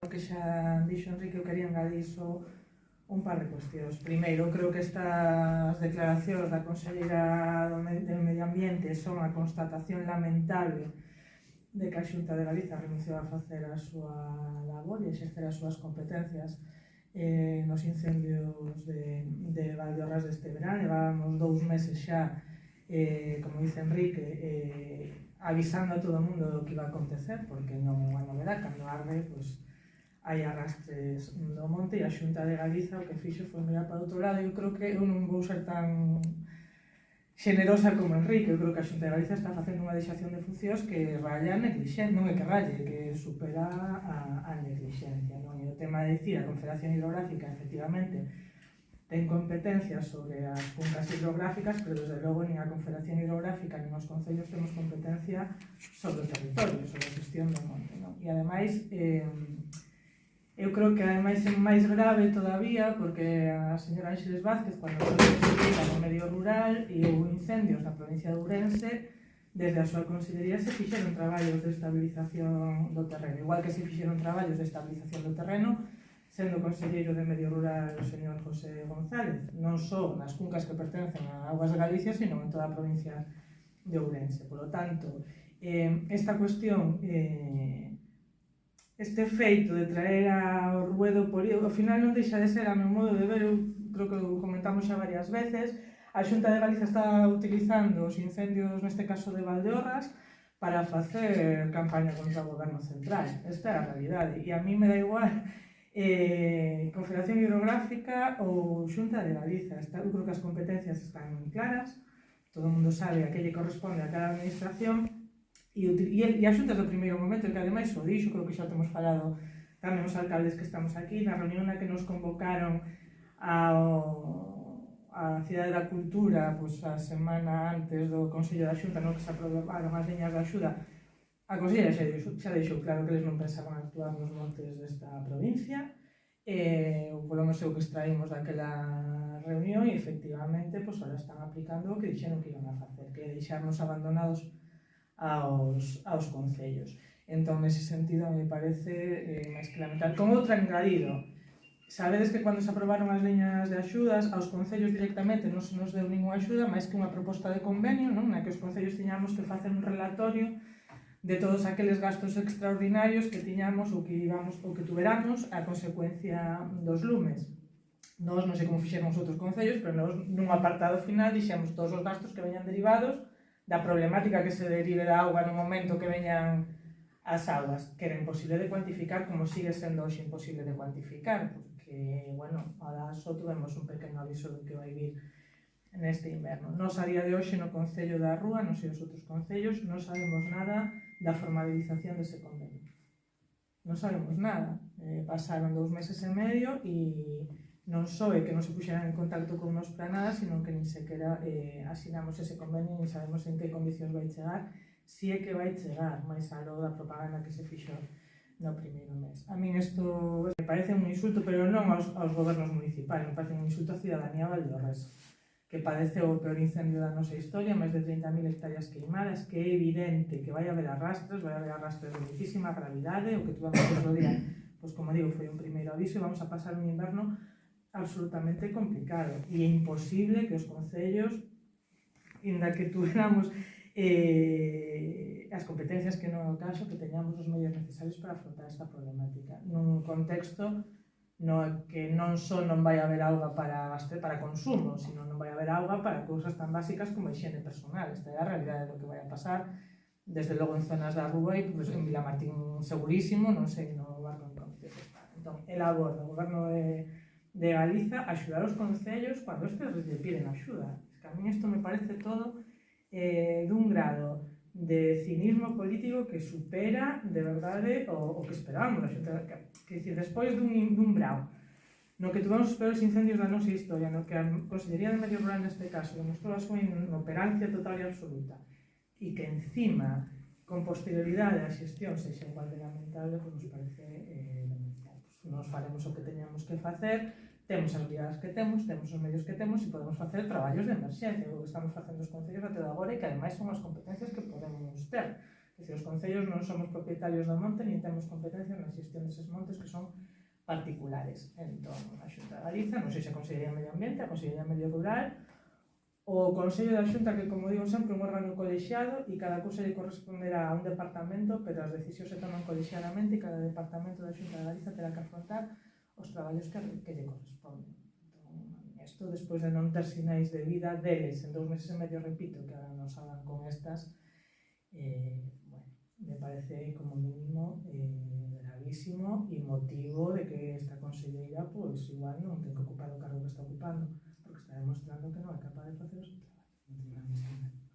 O que xa dixo Enrique, eu quería engadir só un par de cuestións. Primeiro, creo que estas declaracións da Conselleira do Medio Ambiente son a constatación lamentable de que a Xunta de Galiza renunciou a facer a súa labor e exercer as súas competencias nos incendios de Valdeorras deste verán. Levábamos 2 meses xa, como dice Enrique, avisando a todo o mundo do que iba a acontecer, porque non é unha novedade, cando arde, pois, hai arrastres do monte, e a Xunta de Galiza o que fixo foi mirar para outro lado. Eu creo que eu non vou ser tan generosa como Enrique. Eu creo que a Xunta de Galiza está facendo unha deixación de funcións que raya a neglixencia, non é que ralle, que supera a neglixencia, non? E o tema de dicir, a Confederación Hidrográfica efectivamente ten competencias sobre as cuncas hidrográficas, pero desde logo nin a Confederación Hidrográfica nin os concellos temos competencia sobre o territorio, sobre a gestión do monte, non? E ademais, eu creo que ademais é máis grave todavía, porque a señora Ángeles Vázquez, cando foi conselleira no medio rural e houve incendios na provincia de Ourense, desde a súa consellería se fixeron traballos de estabilización do terreno, igual que se fixeron traballos de estabilización do terreno sendo conselleiro de medio rural o señor José González, non só nas cuncas que pertencen a Augas de Galicia, sino en toda a provincia de Ourense. Por lo tanto, esta cuestión, este feito de traer ao ruedo político, ao final non deixa de ser, a meu modo de ver, eu creo que o comentamos xa varias veces, a Xunta de Galiza está utilizando os incendios, neste caso de Valdeorras, para facer campaña contra o goberno central. Esta é a realidade, e a mí me dá igual Confederación Hidrográfica ou Xunta de Galiza. Eu creo que as competencias están claras, todo o mundo sabe a que lle corresponde a cada administración, e a Xunta do primeiro momento, que ademais o dixo, creo que xa temos falado tamén os alcaldes que estamos aquí, na reunión na que nos convocaron a Cidade da Cultura, pois a semana antes do Consello da Xunta, no que se aprobaron as liñas de axuda. A Conselleira xa deixou claro que eles non pensaban actuar nos montes desta provincia, polo menos o que extraímos daquela reunión, e efectivamente, pois, ahora están aplicando o que dixeron que iban a facer, que é deixarnos abandonados aos concellos. Entón, nese sentido, me parece máis que lamentable. Con outro engadido, sabedes que cando se aprobaron as liñas de axudas, aos concellos directamente non se nos deu ninguna axuda, máis que unha proposta de convenio, non? Na que os concellos tiñamos que facer un relatorio de todos aqueles gastos extraordinarios que tiñamos ou que tuveramos a consecuencia dos lumes. Nós non sei como fixeron os outros concellos, pero nós nun apartado final dixemos todos os gastos que veñan derivados da problemática que se derive da auga no momento que veñan as augas, que era imposible de cuantificar, como sigue sendo hoxe imposible de cuantificar, porque, bueno, ahora só tuvemos un pequeno aviso do que vai vir neste inverno. Nos a día de hoxe no Concello da Rúa, non sei os outros concellos, non sabemos nada da formalización dese convenio. Non sabemos nada. Pasaron 2 meses e medio e non só é que non se puxeran en contacto con nos para nada, sino que nin sequera asinamos ese convenio, nin sabemos en que condicións vai chegar, si é que vai chegar, máis aló da propaganda que se fixo no primeiro mes. A min isto me parece un insulto, pero non aos gobernos municipais, me parece un insulto á cidadanía valdeorresa, que padece o peor incendio da nosa historia, máis de 30.000 hectáreas queimadas, que é evidente que vai haber arrastres de muchísima gravidade. O que tuvamos outro día, pois como digo, foi un primeiro aviso, e vamos a pasar un inverno absolutamente complicado, e é imposible que os concellos, inda que tuveramos as competencias que non é o caso, que teñamos os medios necesarios para afrontar esta problemática nun contexto no que non só non vai haber auga para consumo, sino non vai haber auga para cousas tan básicas como a higiene personal. Esta é a realidade do que vai a pasar, desde logo en zonas da Rúa e en Vilamartín segurísimo, non sei, no barco en condicións que está. Entón, é labor do goberno de Galiza axudar os concellos cando estes lle piden axuda. A mí isto me parece todo dun grado de cinismo político que supera de verdade o que esperábamos da Xunta. Que dicir, despois dun brao no que tuvemos os peores incendios da nosa historia, no que a Consellería de Medio Rural neste caso demostrou a súa inoperancia total e absoluta, e que encima con posterioridade a xestión sexa igual de lamentable, pois nos parece denunciar. Nos faremos o que teñamos que facer, temos as vidas que temos os medios que temos, e podemos facer traballos de emerxencia, o que estamos facendo os concellos até de agora, e que ademais son as competencias que podemos ter. É dicir, os concellos non somos propietarios do monte, nin temos competencia na xestión deses montes que son particulares. Entón, a Xunta de Galiza, non sei se a Consellería de Medio Ambiente, a Consellería de Medio Rural, o Consello da Xunta, que, como digo sempre, é un órgano colexiado e cada cousa lle corresponderá a un departamento, pero as decisións se toman colexiadamente e cada departamento da Xunta de Galiza terá que afrontar os traballos que lle corresponden. Entón, isto, despois de non ter sinais de vida deles, en 2 meses e medio, repito, que ahora nos hagan con estas, bueno, me parece como mínimo gravísimo e motivo de que esta conselleira, pois, igual non ten que ocupar o cargo que está ocupando, porque está demostrando que non é capaz de facer o seu traballo. Non ten nada máis que ver.